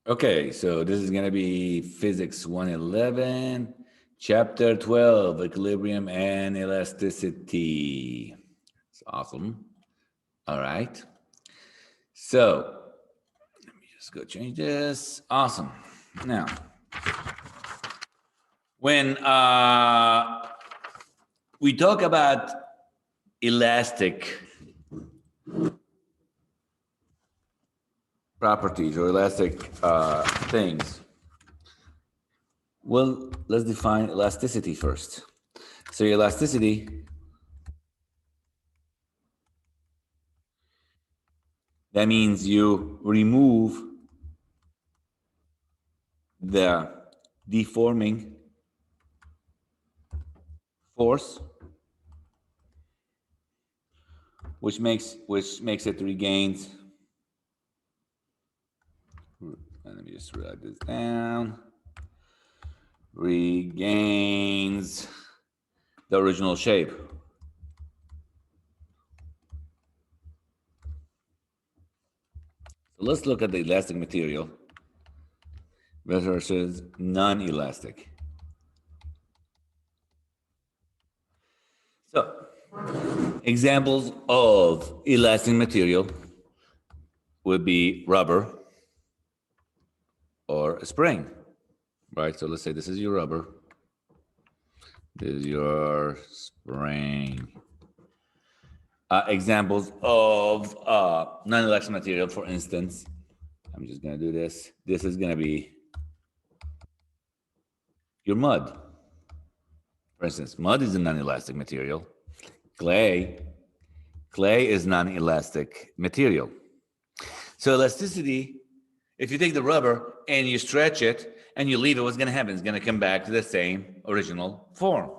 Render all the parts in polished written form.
Okay, so this is going to be Physics 111, Chapter 12, Equilibrium and Elasticity. It's awesome. All right. So let me just go change this. Awesome. Now, when we talk about elastic properties or elastic things, well, let's define elasticity first. So elasticity, that means you remove the deforming force, which makes it regains. Let me just write this down. Regains the original shape. So let's look at the elastic material versus non-elastic. So, examples of elastic material would be rubber or a spring, right? So let's say this is your rubber, this is your spring. Examples of non-elastic material, for instance, I'm just going to do this. This is going to be your mud. For instance, mud is a non-elastic material. Clay is non-elastic material. So elasticity, if you take the rubber and you stretch it and you leave it, what's going to happen? It's going to come back to the same original form.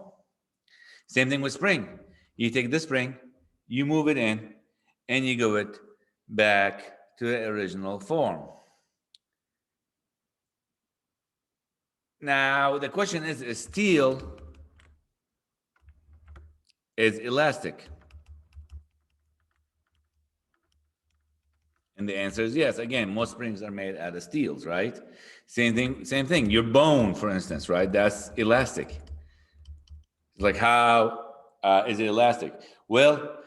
Same thing with spring. You take the spring, you move it in, and you go it back to the original form. Now, the question is steel is elastic? And the answer is yes. Again, most springs are made out of steels, right? Same thing. Your bone, for instance, right? That's elastic. It's like, how is it elastic? Well,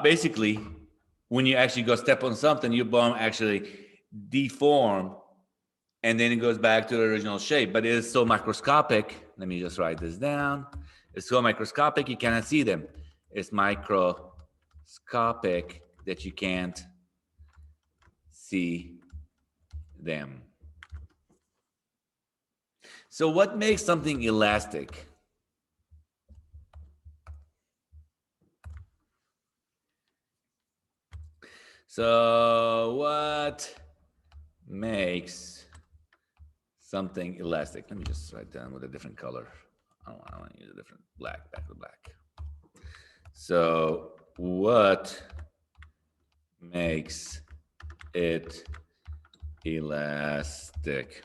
basically, when you actually go step on something, your bone actually deform, and then it goes back to the original shape. But it is so microscopic. Let me just write this down. It's so microscopic you cannot see them. It's microscopic that you can't see them. So what makes something elastic? So what makes something elastic? Let me just write down with a different color. I want to use a different black, back to black. So what makes it elastic?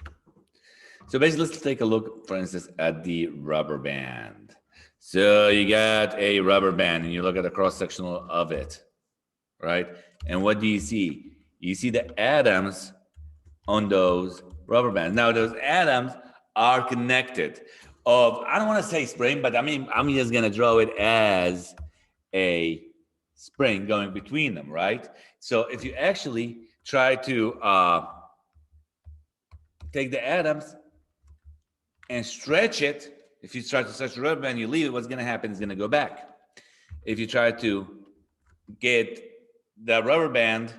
So basically, let's take a look, for instance, at the rubber band. So you got a rubber band and you look at the cross-sectional of it, right? And what do you see? You see the atoms on those rubber bands. Now, those atoms are connected of, I don't want to say spring, but I'm just going to draw it as a spring going between them, right? So if you actually try to take the atoms and stretch it, if you try to stretch the rubber band, you leave it, what's going to happen is going to go back. If you try to get the rubber band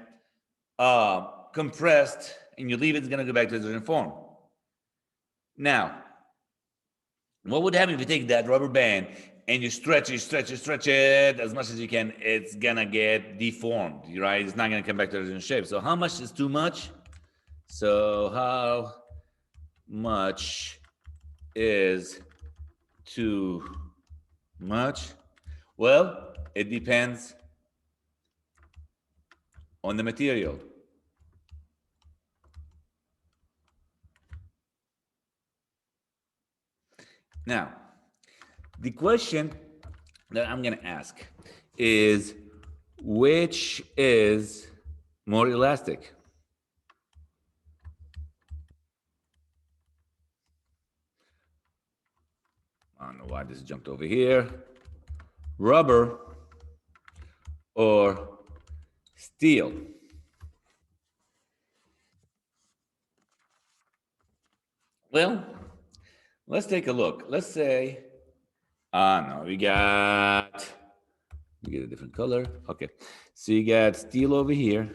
compressed and you leave it, it's going to go back to its original form. Now, what would happen if you take that rubber band and you stretch it as much as you can? It's going to get deformed, right? It's not going to come back to its original shape. So how much is too much? So how much is too much? Well, it depends on the material. Now, the question that I'm going to ask is, which is more elastic? don't know why this jumped over here. Rubber or steel? Well, let's take a look. Let's say, no, we get a different color. Okay, so you got steel over here,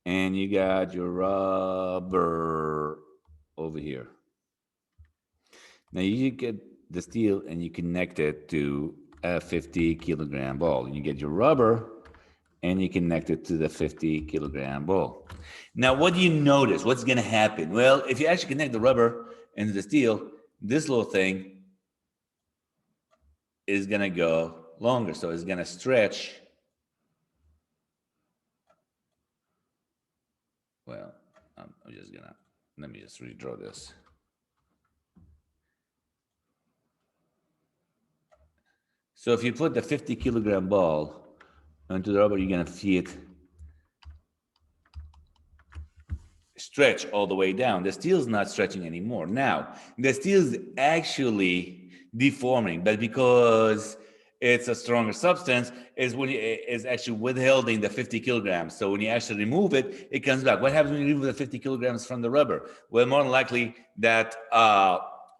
and you got your rubber over here. Now you get the steel and you connect it to a 50-kilogram ball, and you get your rubber and you connect it to the 50-kilogram ball. Now, what do you notice? What's going to happen? Well, if you actually connect the rubber into the steel, this little thing is going to go longer. So it's going to stretch. Well, I'm just going to, let me just redraw this. So if you put the 50-kilogram ball onto the rubber, you're going to see it stretch all the way down. The steel is not stretching anymore. Now, the steel is actually deforming, but because it's a stronger substance, is actually withholding the 50 kilograms. So when you actually remove it, it comes back. What happens when you remove the 50 kilograms from the rubber? Well, more than likely that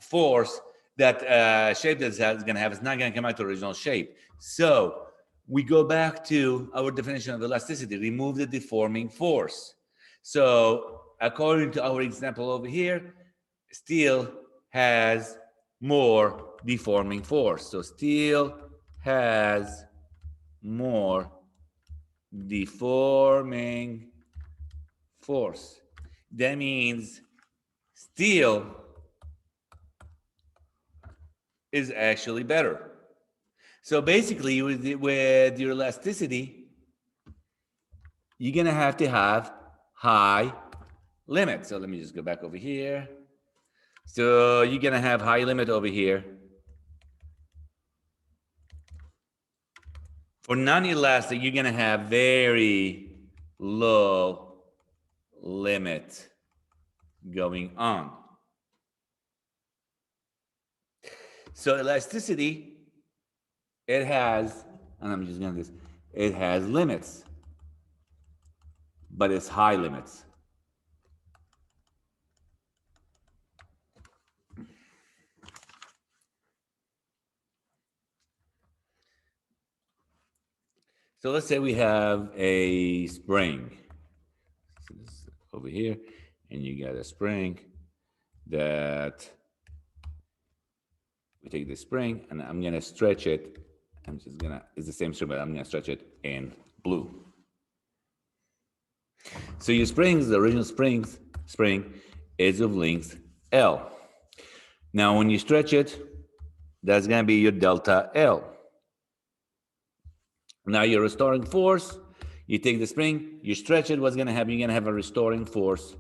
force, that shape that it's going to have is not going to come out to original shape. So we go back to our definition of elasticity, remove the deforming force. So according to our example over here, steel has more deforming force. So steel has more deforming force. That means steel is actually better. So basically, with your elasticity, you're going to have high limit. So let me just go back over here. So you're going to have high limit over here. For non-elastic, you're going to have very low limit going on. So elasticity, it has, and I'm just going to do this, it has limits, but it's high limits. So let's say we have a spring. So this is over here, and you got a spring that we take the spring, and I'm gonna stretch it. I'm just gonna, it's the same string, but I'm gonna stretch it in blue. So your springs, the original spring is of length L. Now when you stretch it, that's gonna be your delta L. Now your restoring force, you take the spring, you stretch it, what's gonna happen? You're gonna have a restoring force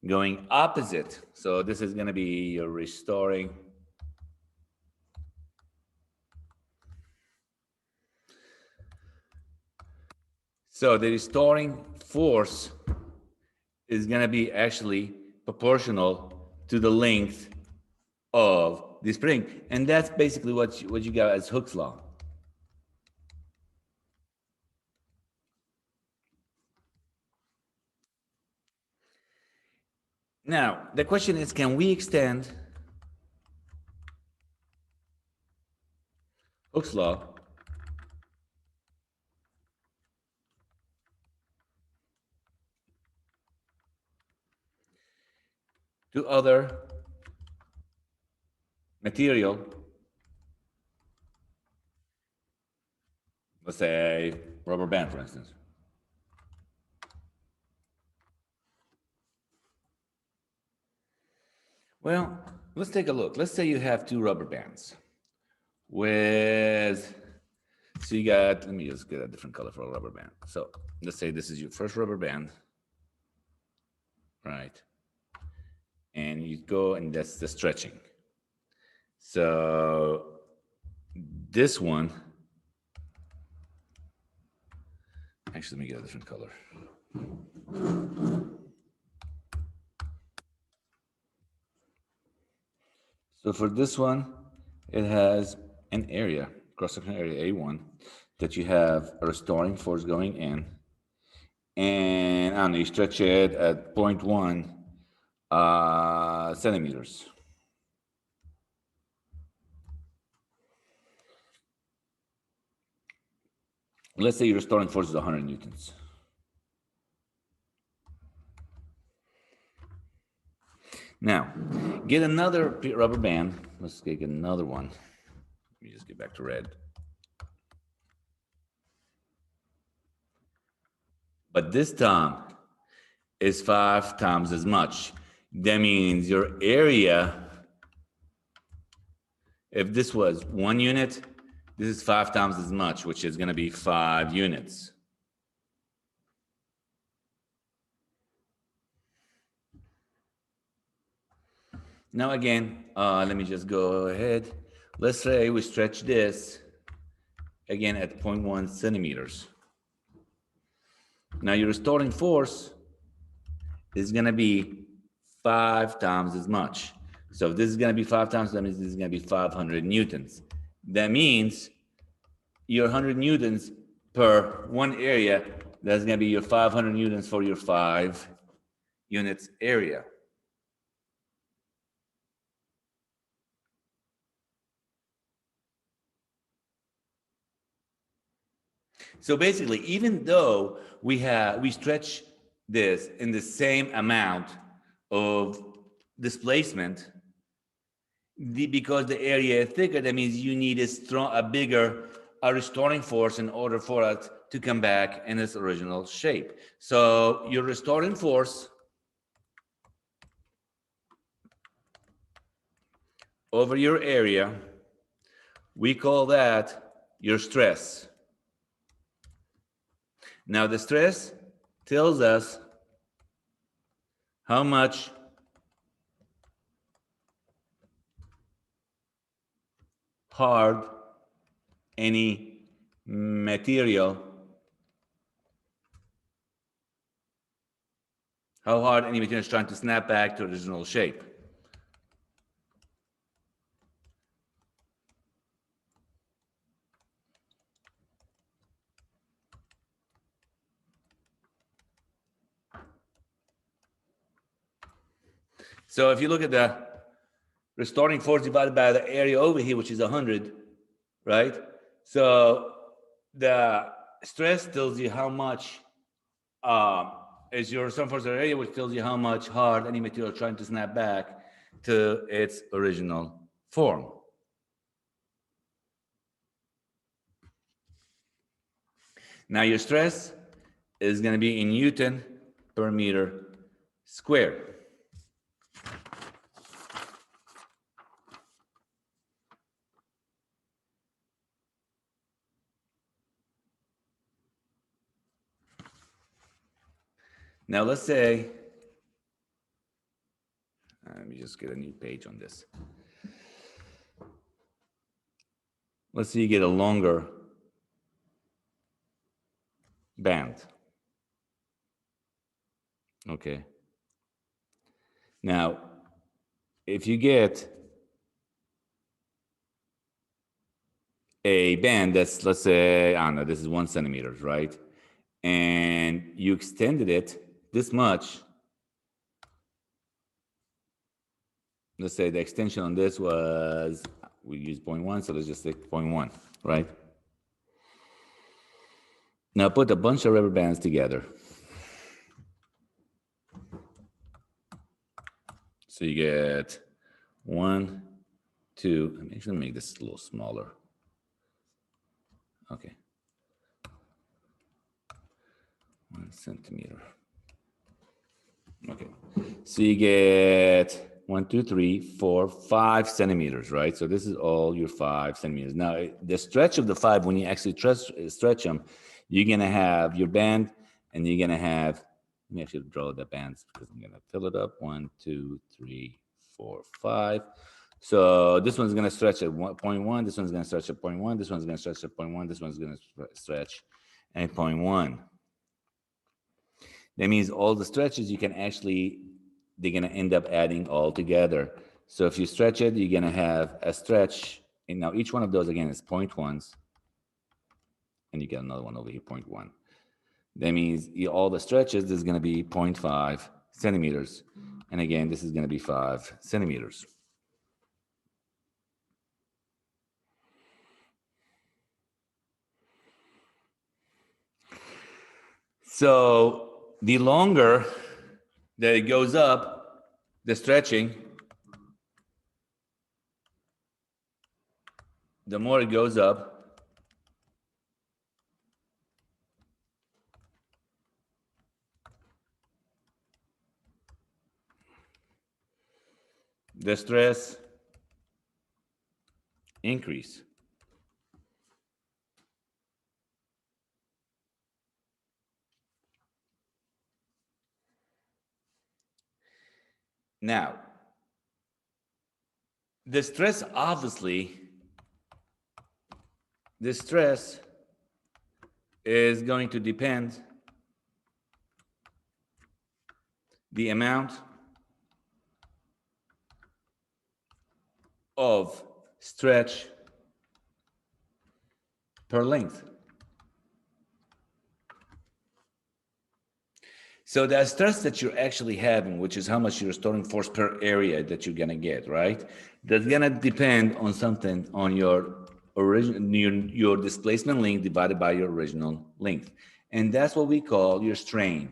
going opposite. So this is gonna be your restoring . So the restoring force is gonna be actually proportional to the length of the spring. And that's basically what you got as Hooke's law. Now, the question is, can we extend Hooke's law to other material? Let's say rubber band, for instance. Well, let's take a look. Let's say you have two rubber bands with, so you got, let me just get a different color for a rubber band. So let's say this is your first rubber band, right? And you go, and that's the stretching. So this one, actually, let me get a different color. So for this one, it has an area, cross-section area A1, that you have a restoring force going in, and I don't know, you stretch it at 0.1 centimeters. Let's say your restoring force is 100 newtons. Now, get another rubber band. Let's get another one. Let me just get back to red. But this time is 5 times as much. That means your area, if this was 1 unit, this is 5 times as much, which is going to be 5 units. Now again, let me just go ahead. Let's say we stretch this again at 0.1 centimeters. Now your restoring force is going to be 5 times as much. So if this is going to be 5 times, that means this is going to be 500 newtons. That means your 100 newtons per one area, that's going to be your 500 newtons for your 5 units area. So basically, even though we stretch this in the same amount of displacement, because the area is thicker, that means you need a bigger restoring force in order for it to come back in its original shape. So your restoring force over your area, we call that your stress. Now the stress tells us how much hard any material, is trying to snap back to original shape. So if you look at the restoring force divided by the area over here, which is 100, right? So the stress tells you how much is your restoring force area, which tells you how much hard any material is trying to snap back to its original form. Now your stress is going to be in Newton per meter squared. Now let's say, let me just get a new page on this. Let's say you get a longer band. Okay. Now, if you get a band that's, let's say, I don't know, this is 1 centimeter, right? And you extended it this much. Let's say the extension on this was, we use 0.1, so let's just say 0.1, right? Now put a bunch of rubber bands together. So you get 1, 2, I'm actually gonna make this a little smaller. Okay. 1 centimeter. Okay. So you get 1, 2, 3, 4, 5 centimeters, right? So this is all your 5 centimeters. Now, the stretch of the 5, when you actually stretch them, you're going to have your band, and you're going to have, let me actually draw the bands because I'm going to fill it up. 1, 2, 3, 4, 5. So this one's going to stretch at 0.1. This one's going to stretch at 0.1. This one's going to stretch at 0.1. This one's going to stretch at 0.1. That means all the stretches you can actually, they're going to end up adding all together. So if you stretch it, you're going to have a stretch And now each one of those, again, is 0.1s. And you get another one over here, 0.1. That means all the stretches, this is going to be 0.5 centimeters. And again, this is going to be 5 centimeters. So the longer that it goes up, the stretching, the more it goes up, the stress increase. Now, the stress, obviously, the stress is going to depend the amount of stretch per length. So the stress that you're actually having, which is how much your restoring force per area that you're gonna get, right? That's gonna depend on something, on your your displacement length divided by your original length, and that's what we call your strain.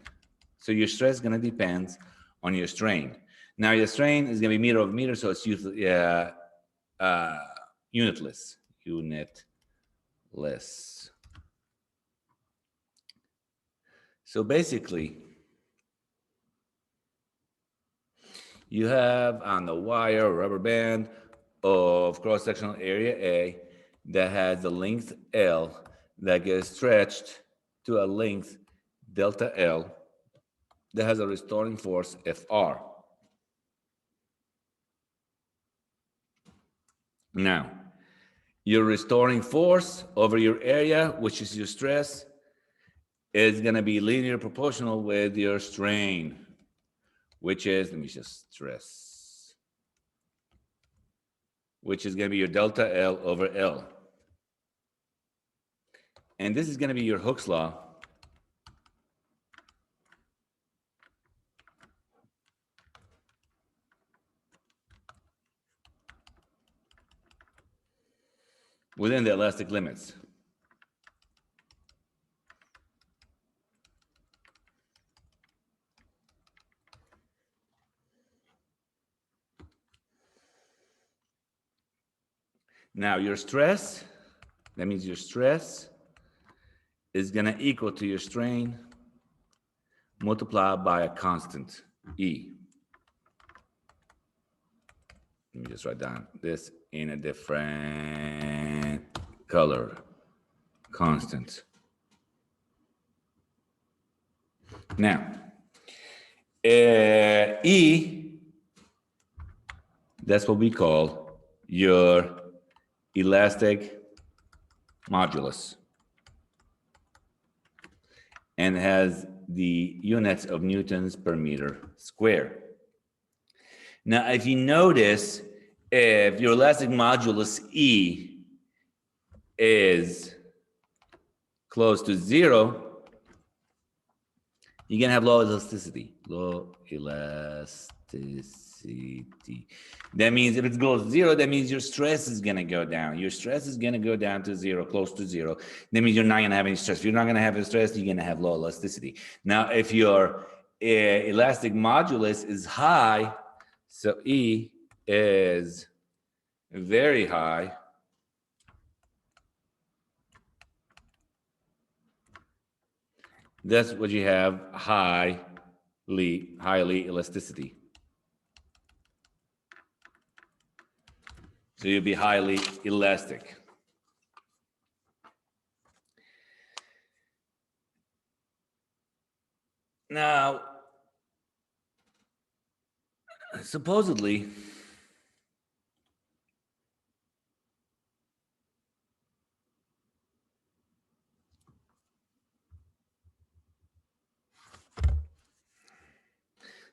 So your stress is gonna depend on your strain. Now your strain is gonna be meter over meter, so it's unitless. Unitless. So basically, you have on the wire or rubber band of cross-sectional area A that has a length L that gets stretched to a length delta L that has a restoring force Fr. Now, your restoring force over your area, which is your stress, is going to be linear proportional with your strain, which is, let me just stress, which is going to be your delta L over L. And this is going to be your Hooke's law. Within the elastic limits. Now your stress, that means your stress is going to equal to your strain multiplied by a constant, E. Let me just write down this in a different color, constant. Now, E, that's what we call your elastic modulus, and has the units of newtons per meter square. Now, if you notice, if your elastic modulus E is close to 0, you're gonna have low elasticity. Low elasticity. That means if it goes 0, that means your stress is gonna go down. Your stress is gonna go down to 0, close to 0. That means you're not gonna have any stress. If you're not gonna have any stress, you're gonna have low elasticity. Now, if your elastic modulus is high, so E is very high, that's what you have, highly elasticity. So you'll be highly elastic. Now, supposedly,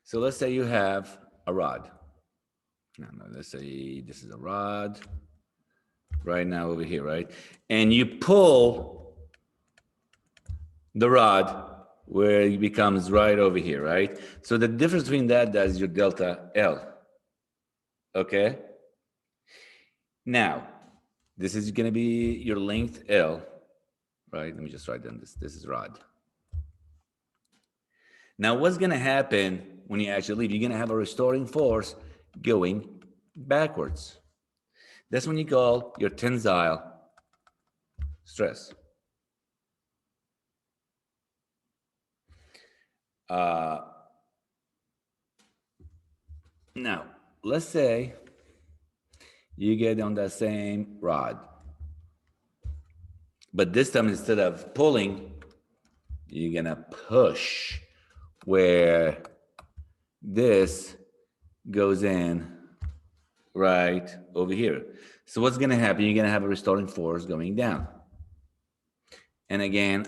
so let's say you have a rod. No, let's say this is a rod. right now over here, right? And you pull the rod where it becomes right over here, right? So the difference between that is your delta L, okay? Now, this is gonna be your length L, right? Let me just write down this is rod. Now, what's gonna happen when you actually leave? You're gonna have a restoring force going backwards. That's when you call your tensile stress. Now, let's say you get on that same rod, but this time instead of pulling, you're gonna push where this goes in right over here. So what's gonna happen? You're gonna have a restoring force going down. And again,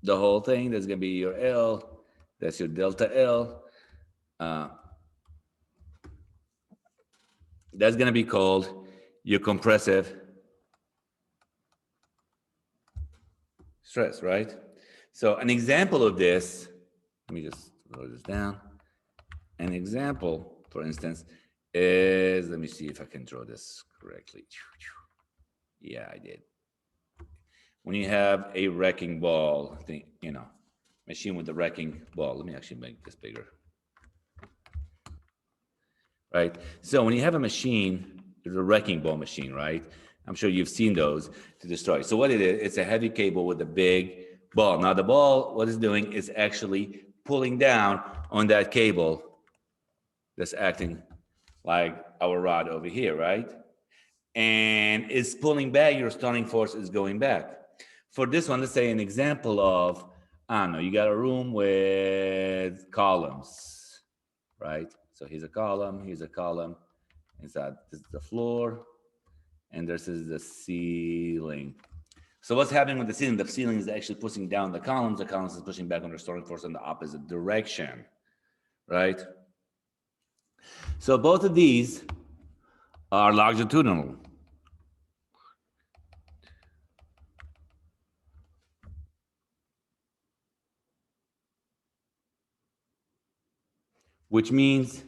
the whole thing, that's gonna be your L, that's your delta L. That's gonna be called your compressive stress, right? So an example of this, let me just write this down. An example, for instance, is, let me see if I can draw this correctly. Yeah, I did. When you have a wrecking ball, machine with the wrecking ball. Let me actually make this bigger. Right? So when you have a machine, there's a wrecking ball machine, right? I'm sure you've seen those to destroy. So what it is, it's a heavy cable with a big ball. Now the ball, what it's doing is actually pulling down on that cable that's acting like our rod over here, right? And it's pulling back, your starting force is going back. For this one, let's say an example of, I don't know, you got a room with columns, right? So here's a column, inside this is the floor, and this is the ceiling. So what's happening with the ceiling? The ceiling is actually pushing down the columns is pushing back on the starting force in the opposite direction, right? So both of these are longitudinal. Which means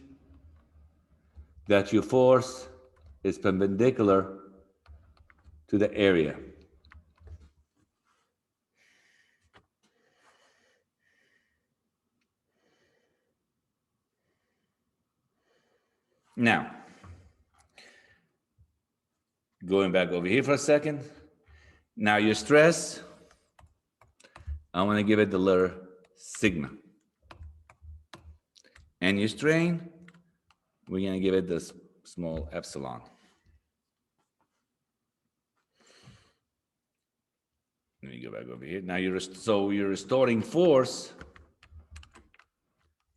that your force is perpendicular to the area. Now, going back over here for a second. Now your stress, I want to give it the letter sigma. And your strain, we're going to give it this small epsilon. Let me go back over here. Now you're restoring force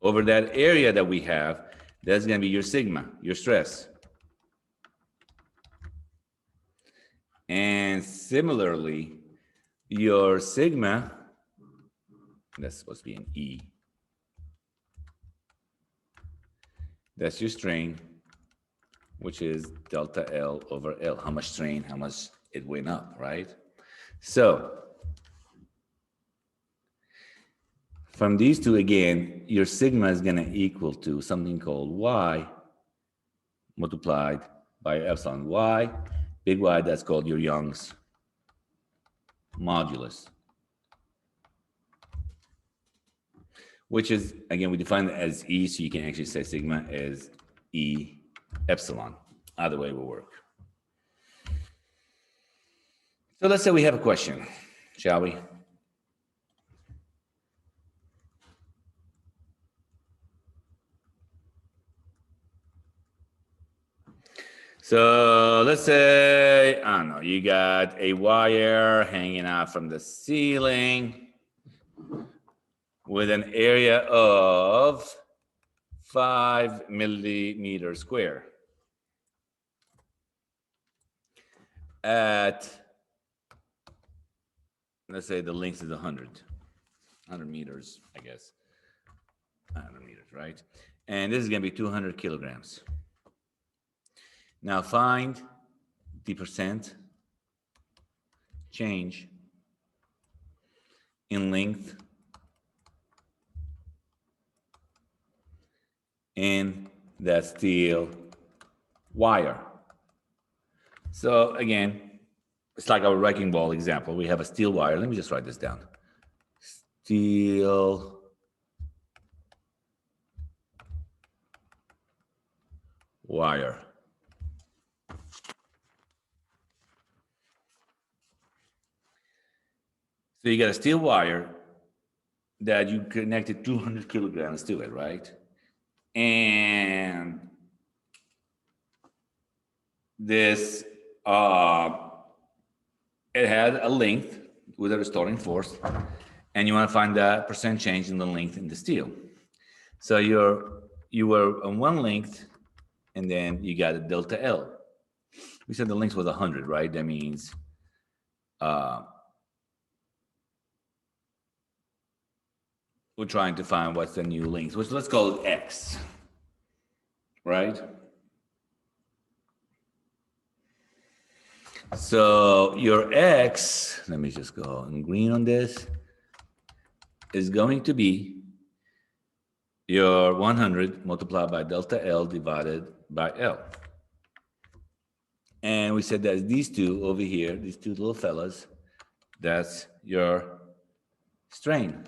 over that area that we have. That's going to be your sigma, your stress. And similarly, your sigma, that's supposed to be an E. That's your strain, which is delta L over L. How much strain, how much it went up, right? So from these two, again, your sigma is going to equal to something called Y multiplied by epsilon. Y, big Y, that's called your Young's modulus, which is, again, we define it as E, so you can actually say sigma is E epsilon. Either way will work. So let's say we have a question, shall we? So let's say, I don't know, you got a wire hanging out from the ceiling with an area of 5 millimeters square. At, let's say the length is 100 meters, I guess. 100 meters, right? And this is going to be 200 kilograms. Now find the percent change in length in that steel wire. So again, it's like our wrecking ball example. We have a steel wire. Let me just write this down. Steel wire. So you got a steel wire that you connected 200 kilograms to it, right? And this, it had a length with a restoring force, and you want to find the percent change in the length in the steel. So you were on one length, and then you got a delta L. We said the length was 100, right? That means we're trying to find what's the new length, which let's call it X, right? So your X, let me just go in green on this, is going to be your 100 multiplied by delta L divided by L. And we said that these two over here, these two little fellas, that's your strain.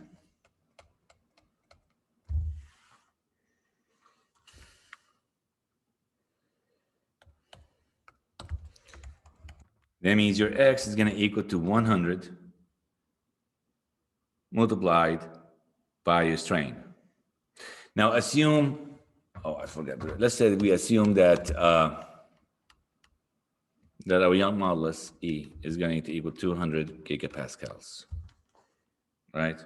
That means your X is going to equal to 100 multiplied by your strain. Now assume, oh, I forgot. Let's say we assume that that our Young modulus E is going to equal 200 gigapascals, right?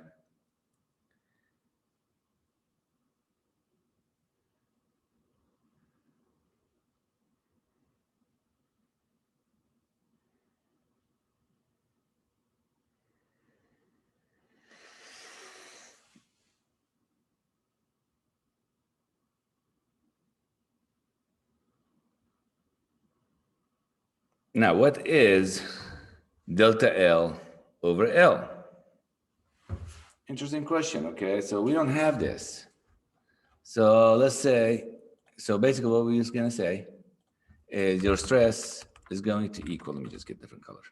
Now, what is delta L over L? Interesting question, okay? So we don't have this. So let's say, so basically what we're just gonna say is your stress is going to equal, let me just get different color.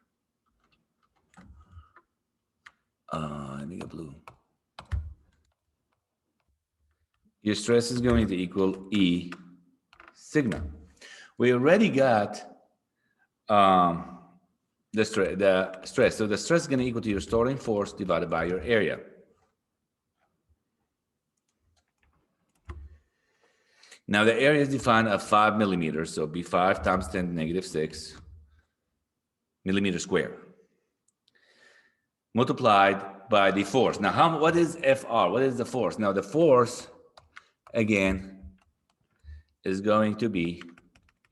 Let me get blue. Your stress is going to equal E sigma. We already got the stress. So the stress is going to equal to your storing force divided by your area. Now the area is defined at 5 millimeters, so it'd be 5 times 10 to the negative 6 millimeters square, multiplied by the force. Now, what is FR? What is the force? Now the force, again, is going to be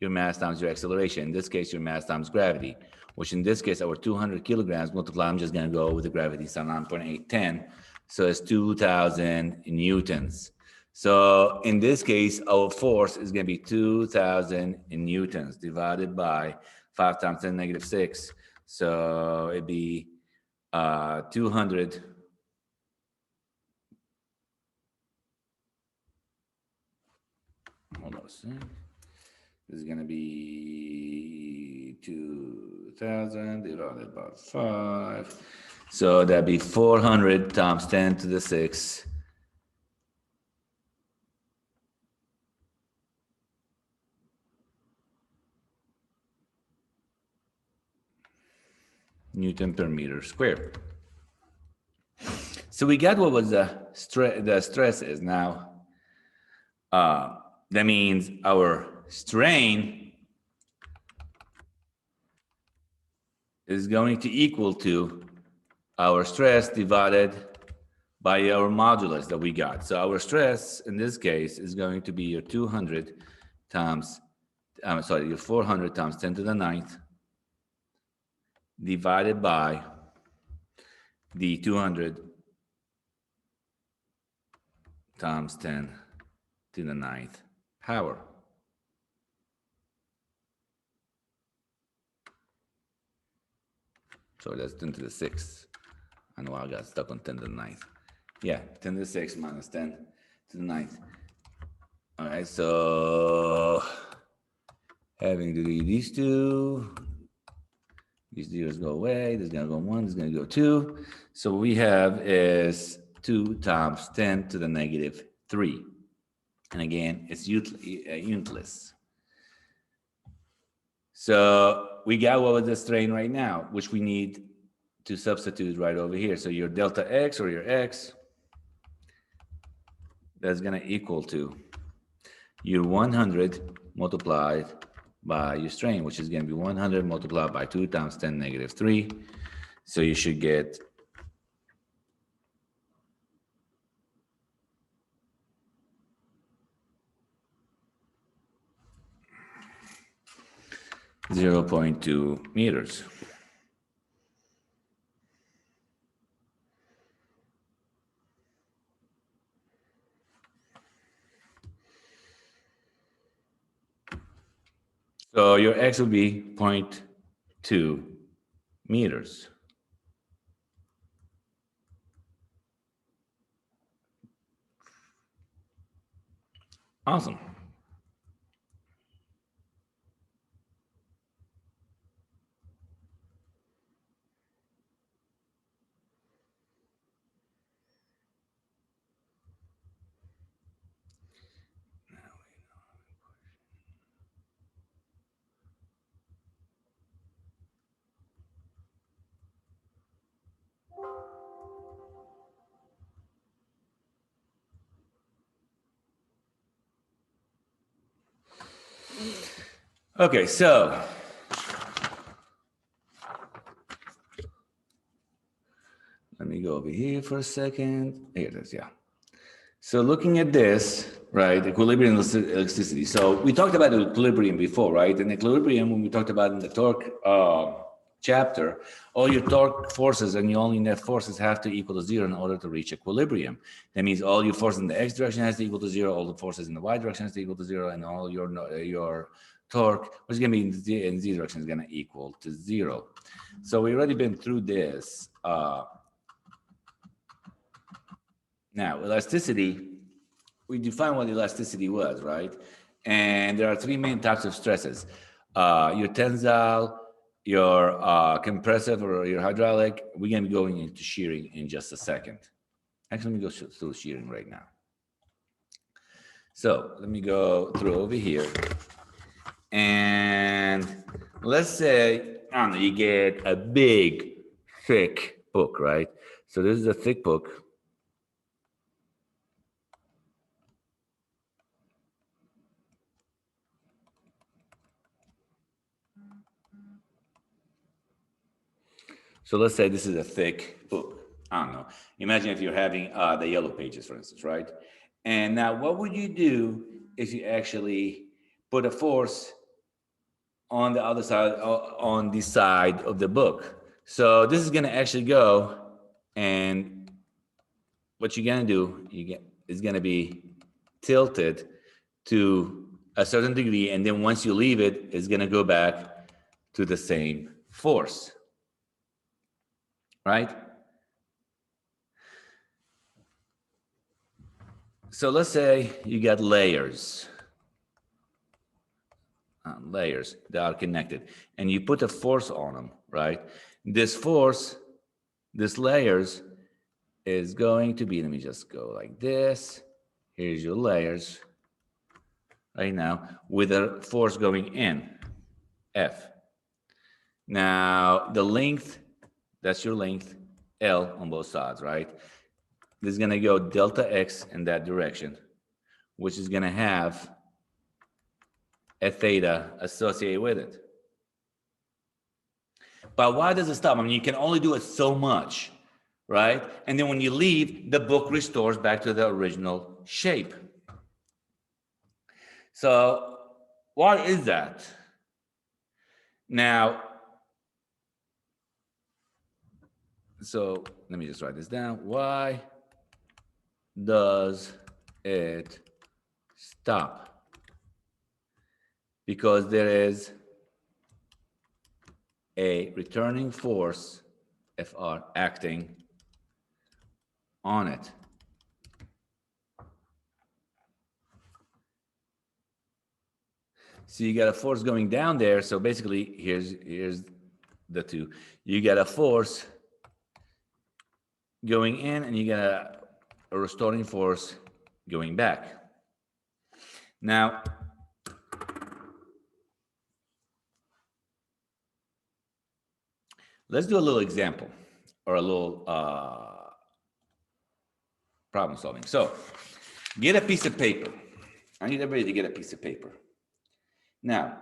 your mass times your acceleration. In this case, your mass times gravity, which in this case, our 200 kilograms multiplied, I'm just going to go with the gravity, so 9.810. So it's 2,000 newtons. So in this case, our force is going to be 2,000 newtons divided by 5 times 10 negative 6. So it'd be 200. Hold on a second. This is going to be 2,000 divided by 5. So that'd be 400 times 10 to the 6. Newton per meter squared. So we got what was the stress is now. That means our strain is going to equal to our stress divided by our modulus that we got. So our stress in this case is going to be your 200 times, your 400 times 10 to the 9th divided by the 200 times 10 to the 9th power. So that's 10 to the 6th. I know I got stuck on 10 to the 9th. Yeah, 10 to the 6th minus 10 to the 9th. All right, so having to do these two, these zeros go away. This is going to go 1, this is going to go 2. So what we have is 2 times 10 to the negative 3. And again, it's unitless. So we got what was the strain right now, which we need to substitute right over here. So your delta x, or your x, that's going to equal to your 100 multiplied by your strain, which is going to be 100 multiplied by 2 times 10 negative 3. So you should get 0.2 meters. So your x will be 0.2 meters. Awesome. Okay, so let me go over here for a second. Here it is, yeah. So looking at this, right, equilibrium elasticity. So we talked about equilibrium before, right? And equilibrium, when we talked about in the torque chapter, all your torque forces and your only net forces have to equal to 0 in order to reach equilibrium. That means all your forces in the x direction has to equal to 0, all the forces in the y direction has to equal to 0, and all your torque, which is going to be in z direction, is going to equal to 0. So we've already been through this. Now, elasticity, we define what elasticity was, right? And there are 3 main types of stresses. Your tensile, your compressive, or your hydraulic. We're going to be going into shearing in just a second. Actually, let me go through shearing right now. So let me go through over here. And let's say, I don't know, you get a big, thick book, right? So this is a thick book. So let's say this is a thick book. I don't know. Imagine if you're having the yellow pages, for instance, right? And now what would you do if you actually put a force on the other side, on the side of the book? So this is going to actually go, and what you're going to do, is going to be tilted to a certain degree, and then once you leave it, it's going to go back to the same force, right? So let's say you got layers that are connected, and you put a force on them, right? This force, this layers, is going to be, let me just go like this. Here's your layers right now with a force going in, F. Now, the length, that's your length, L on both sides, right? This is going to go delta X in that direction, which is going to have a theta associated with it. But why does it stop? I mean, you can only do it so much, right? And then when you leave, the book restores back to the original shape. So why is that? Now, so let me just write this down. Why does it stop? Because there is a returning force FR, acting on it. So you got a force going down there. So basically, here's the two. You got a force going in, and you got a restoring force going back. Now, let's do a little example or a little problem solving. So, get a piece of paper. I need everybody to get a piece of paper. Now,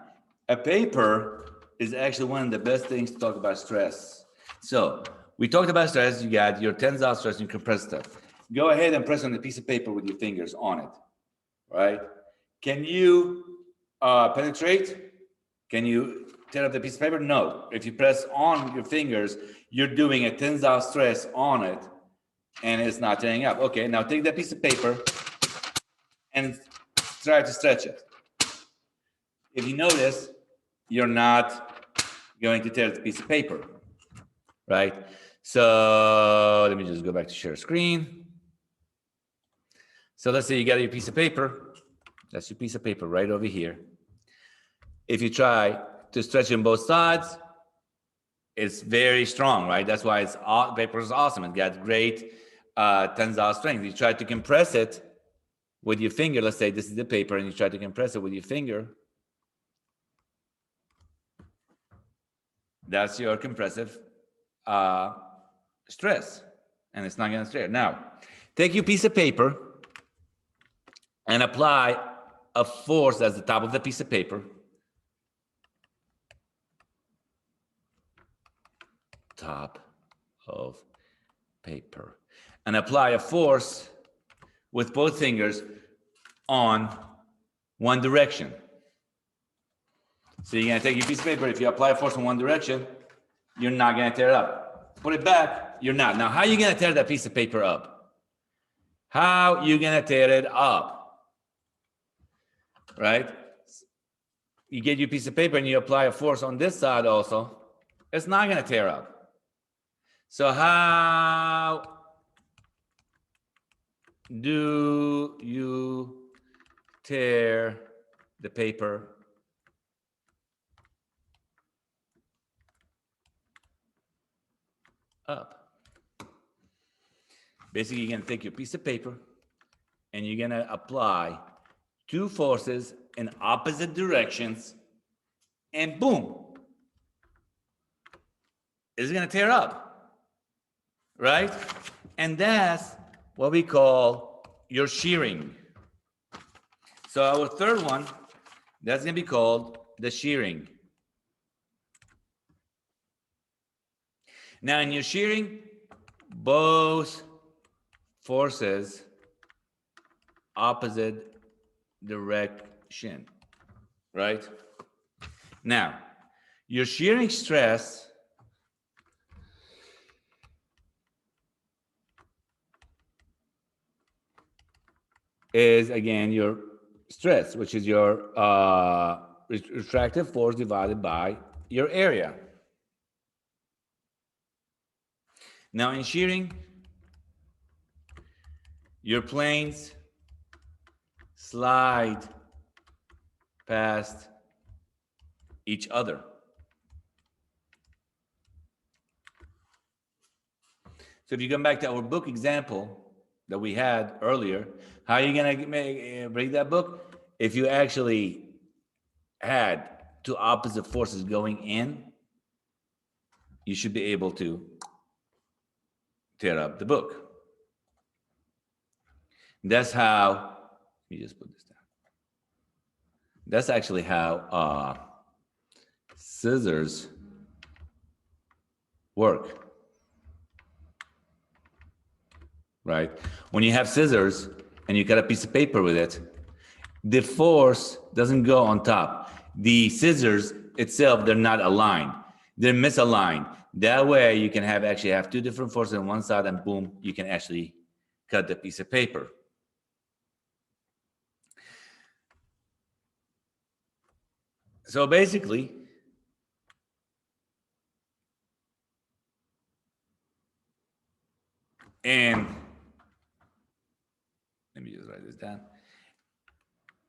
a paper is actually one of the best things to talk about stress. So, we talked about stress. You got your tensile stress and your compressed stuff. Go ahead and press on the piece of paper with your fingers on it, right? Can you penetrate? Can you tear up the piece of paper? No. If you press on your fingers, you're doing a tensile stress on it, and it's not tearing up. Okay, now take that piece of paper and try to stretch it. If you notice, you're not going to tear the piece of paper, right? So let me just go back to share screen. So let's say you got your piece of paper. That's your piece of paper right over here. If you try to stretch it on both sides, it's very strong, right? That's why paper is awesome. It got great tensile strength. You try to compress it with your finger. Let's say this is the paper, and you try to compress it with your finger. That's your compressive stress, and it's not going to tear. Now, take your piece of paper and apply a force at the top of the piece of paper. Top of paper. And apply a force with both fingers on one direction. So you're going to take your piece of paper. If you apply a force in one direction, you're not going to tear it up. Put it back, you're not. Now, how are you going to tear that piece of paper up? How are you going to tear it up? Right? You get your piece of paper and you apply a force on this side also. It's not going to tear up. So how do you tear the paper up? Basically, you're going to take your piece of paper and you're going to apply two forces in opposite directions, and boom, it's going to tear up, right? And that's what we call your shearing. So our third one, that's going to be called the shearing. Now, in your shearing, both forces opposite direction, right? Now, your shearing stress is, again, your stress, which is your retractive force divided by your area. Now, in shearing, your planes slide past each other. So if you come back to our book example that we had earlier, how are you going to break that book? If you actually had two opposite forces going in, you should be able to tear up the book. That's how, let me just put this down. That's actually how scissors work, right? When you have scissors and you cut a piece of paper with it, the force doesn't go on top. The scissors itself, they're not aligned. They're misaligned. That way you can actually have two different forces on one side, and boom, you can actually cut the piece of paper. So basically, down.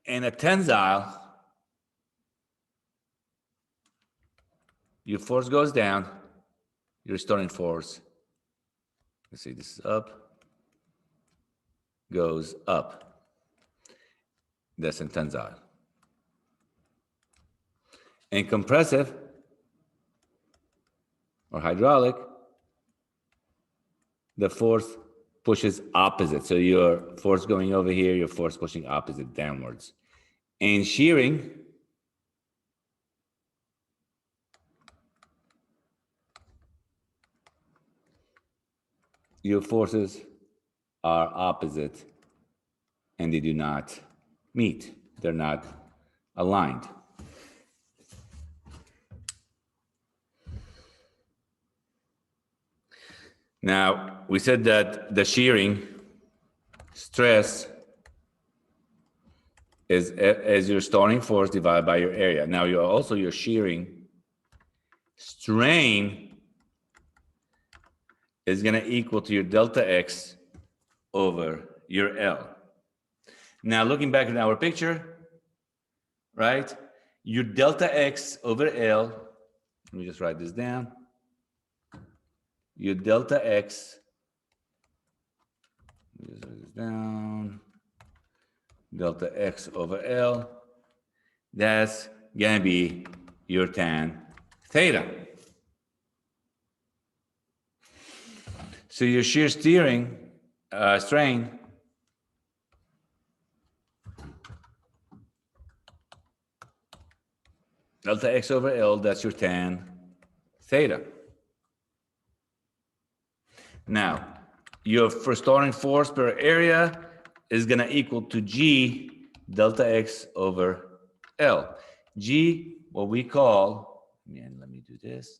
And a tensile, your force goes down, your restoring force, let's see, this is up, goes up. That's in tensile. And compressive or hydraulic, the force pushes opposite. So your force going over here, your force pushing opposite downwards. And shearing, your forces are opposite and they do not meet. They're not aligned. Now, we said that the shearing stress is your storing force divided by your area. Now, your shearing strain is going to equal to your delta X over your L. Now, looking back at our picture, right? Your delta X over L, let me just write this down. Your delta X, just write this down, delta X over L, that's going to be your tan theta. So your shear steering strain delta X over L, that's your tan theta. Now, your restoring force per area is going to equal to G delta X over L. G, what we call, and let me do this.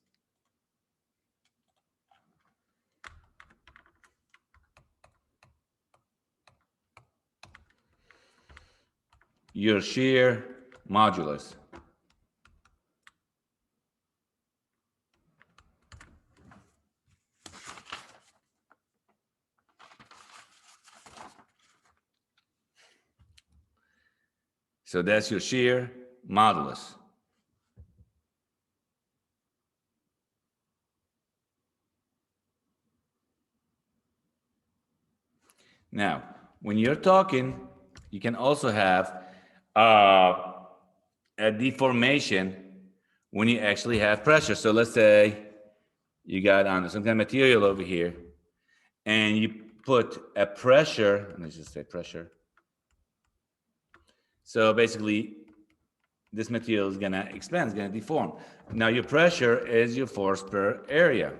Your shear modulus. So that's your shear modulus. Now, when you're talking, you can also have a deformation when you actually have pressure. So let's say you got on some kind of material over here, and you put a pressure, let's just say pressure. So basically, this material is going to expand, it's going to deform. Now, your pressure is your force per area.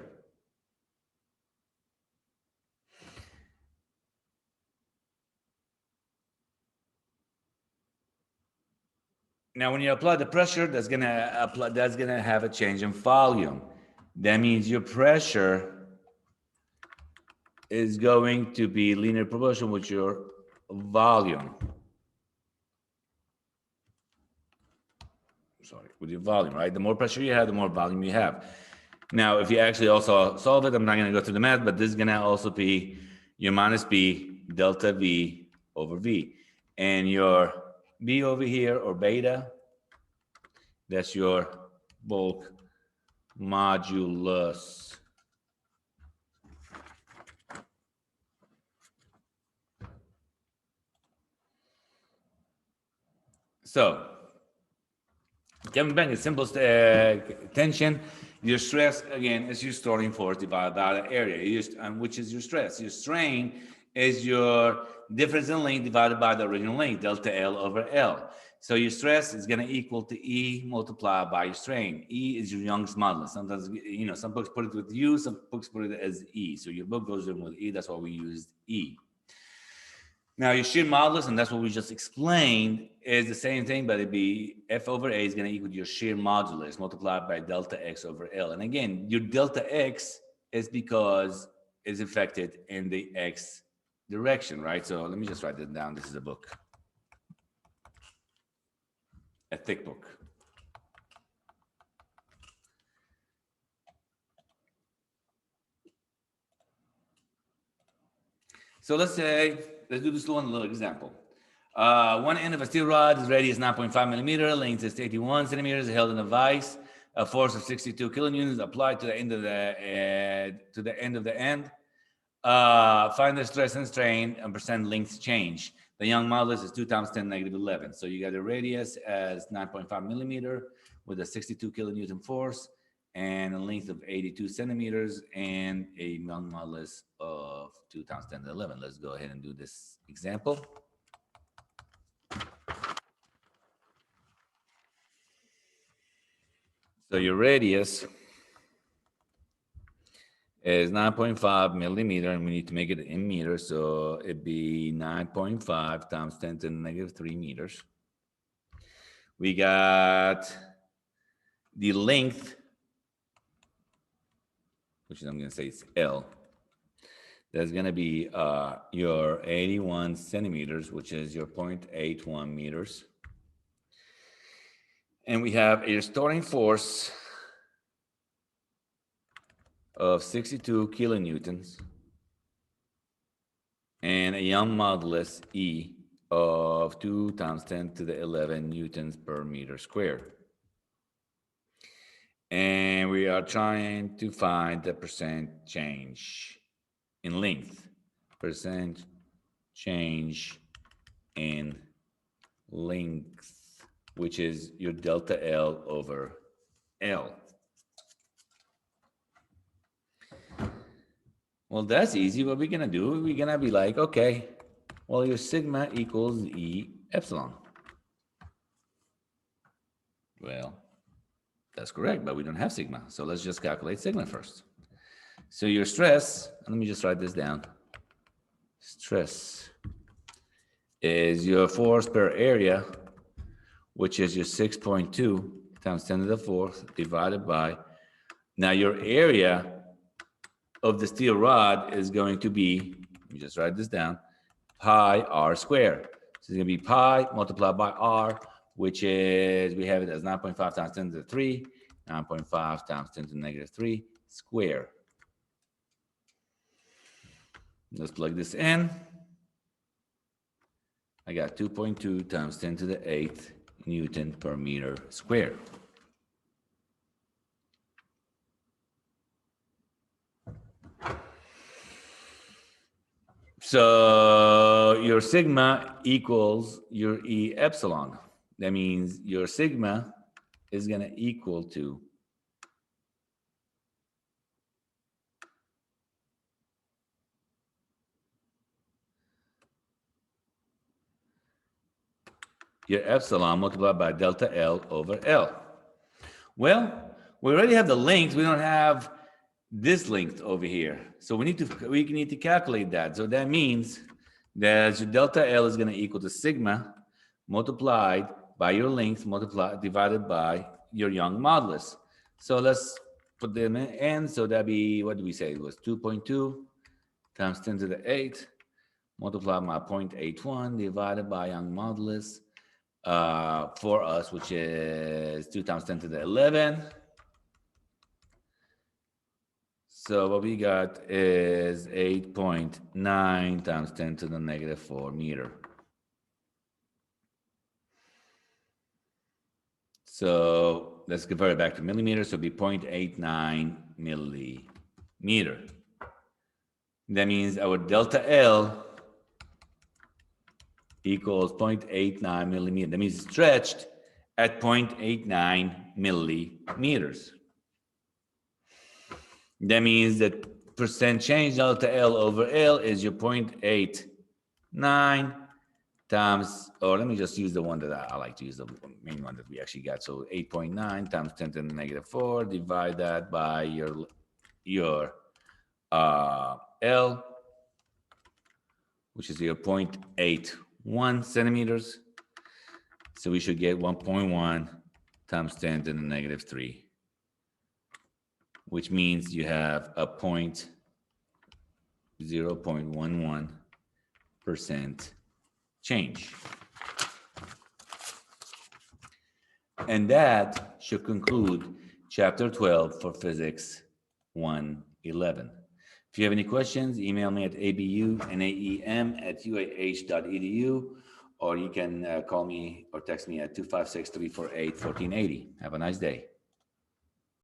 Now, when you apply the pressure, that's going to have a change in volume. That means your pressure is going to be linear proportional with your volume. Sorry, with your volume, right? The more pressure you have, the more volume you have. Now, if you actually also solve it, I'm not going to go through the math, but this is going to also be your minus B delta V over V. And your B over here, or beta, that's your bulk modulus. So, coming back to simplest tension, your stress, again, is your storing force divided by the area, which is your stress. Your strain is your difference in length divided by the original length, delta L over L. So your stress is going to equal to E multiplied by your strain. E is your Young's modulus. Sometimes, some books put it with U, some books put it as E. So your book goes in with E, that's why we used E. Now, your shear modulus, and that's what we just explained, is the same thing, but it'd be F over A is going to equal your shear modulus multiplied by delta X over L. And again, your delta X is because it's affected in the X direction, right? So let me just write this down. This is a book, a thick book. So let's do this one little example. One end of a steel rod is radius 9.5 millimeter, length is 81 centimeters, held in a vise. A force of 62 kilonewtons applied to the end of the end. Find the stress and strain and percent length change. The Young modulus is 2 times 10 negative 11. So you got a radius as 9.5 millimeter with a 62 kilonewton force and a length of 82 centimeters and a Young modulus of 2 times 10 to the 11. Let's go ahead and do this example. So your radius is 9.5 millimeter, and we need to make it in meters. So it'd be 9.5 times 10 to the negative 3 meters. We got the length, which I'm going to say is L. That's going to be your 81 centimeters, which is your 0.81 meters. And we have a restoring force of 62 kilonewtons and a Young modulus E of 2 times 10 to the 11 newtons per meter squared. And we are trying to find the percent change in length. Percent change in length, which is your delta L over L. Well, that's easy. What we're going to do, we're going to be like, okay, well, your sigma equals E epsilon. Well, that's correct, but we don't have sigma. So let's just calculate sigma first. So your stress, let me just write this down. Stress is your force per area, which is your 6.2 times 10 to the 4th divided by, now your area of the steel rod is going to be, let me just write this down, pi r squared. So it's going to be pi multiplied by r, which is, we have it as 9.5 times 10 to the 3, 9.5 times 10 to the negative 3 square. Let's plug this in. I got 2.2 times 10 to the 8th Newton per meter squared. So your sigma equals your E epsilon. That means your sigma is going to equal to your epsilon multiplied by delta L over L. Well, we already have the length. We don't have this length over here. So we need to calculate that. So that means that your delta L is going to equal to sigma multiplied by your length divided by your Young modulus. So let's put them in. So that'd be, what did we say? It was 2.2 times 10 to the 8 multiplied by 0.81 divided by Young modulus for us, which is 2 times 10 to the 11. So what we got is 8.9 times 10 to the negative 4 meter. So let's convert it back to millimeters. So it'll be 0.89 millimeter. That means our delta L equals 0.89 millimeter. That means it's stretched at 0.89 millimeters. That means that percent change delta L over L is your 0.89 times, or let me just use the one that I like to use, the main one that we actually got. So 8.9 times 10 to the negative 4, divide that by your L, which is your 0.81 centimeters. So we should get 1.1 times 10 to the negative 3, which means you have a 0.11% change. And that should conclude chapter 12 for physics 111. If you have any questions, email me at abunaem@uah.edu, or you can call me or text me at 256-348-1480. Have a nice day.